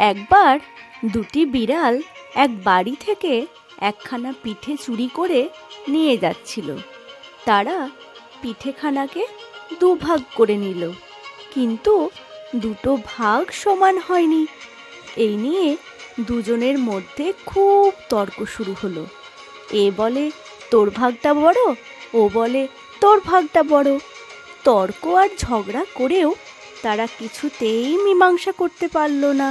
একবার দুটি বিড়াল এক বাড়ি থেকে একখানা পিঠে চুরি করে নিয়ে যাচ্ছিল। তারা পিঠেখানাকে দুভাগ করে নিল, কিন্তু দুটো ভাগ সমান হয়নি। এই নিয়ে দুজনের মধ্যে খুব তর্ক শুরু হলো। এ বলে তোর ভাগটা বড়, ও বলে তোর ভাগটা বড়। তর্ক আর ঝগড়া করেও তারা কিছুতেই মীমাংসা করতে পারল না।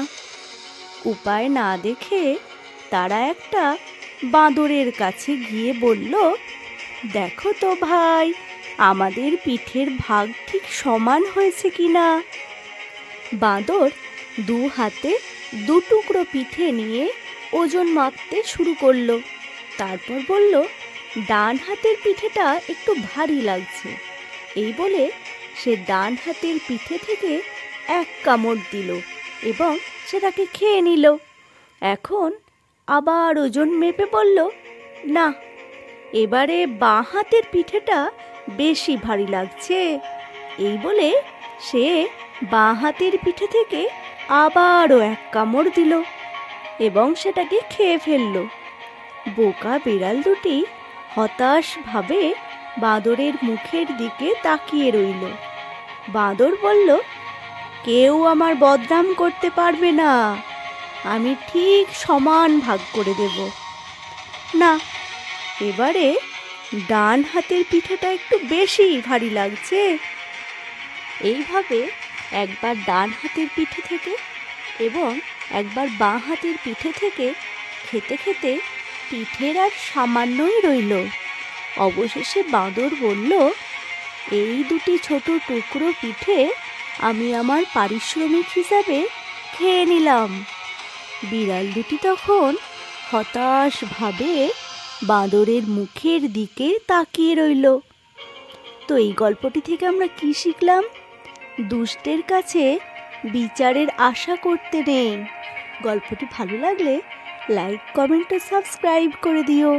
উপায় না দেখে তারা একটা বাঁদরের কাছে গিয়ে বলল, দেখো তো ভাই, আমাদের পিঠের ভাগ ঠিক সমান হয়েছে কিনা। বাঁদর দু হাতে দু টুকরো পিঠে নিয়ে ওজন মাপতে শুরু করলো। তারপর বলল, ডান হাতের পিঠেটা একটু ভারী লাগছে। এই বলে সে ডান হাতের পিঠে থেকে এক কামড় দিল এবং সেটাকে খেয়ে নিল। এখন আবার ওজন মেপে বলল, না, এবারে বাঁ হাতের পিঠেটা বেশি ভারী লাগছে। এই বলে সে বাঁ হাতের পিঠে থেকে আবারও এক কামড় দিল এবং সেটাকে খেয়ে ফেলল। বোকা বিড়াল দুটি হতাশভাবে বাঁদরের মুখের দিকে তাকিয়ে রইল। বাঁদর বলল, কেউ আমার বদনাম করতে পারবে না, আমি ঠিক সমান ভাগ করে দেব। না, এবারে ডান হাতের পিঠেটা একটু বেশি ভারী লাগছে। এইভাবে একবার ডান হাতের পিঠে থেকে এবং একবার বাঁ হাতের পিঠে থেকে খেতে খেতে পিঠের আর সামান্যই রইল। অবশেষে বাঁদর বলল, এই দুটি ছোট টুকরো পিঠে আমি আমার পারিশ্রমিক হিসাবে খেয়ে নিলাম। বিড়াল দুটি তখন হতাশভাবে বাঁদরের মুখের দিকে তাকিয়ে রইল। তো এই গল্পটি থেকে আমরা কি শিখলাম? দুষ্টের কাছে বিচারের আশা করতে নেই। গল্পটি ভালো লাগলে লাইক, কমেন্ট ও সাবস্ক্রাইব করে দিও।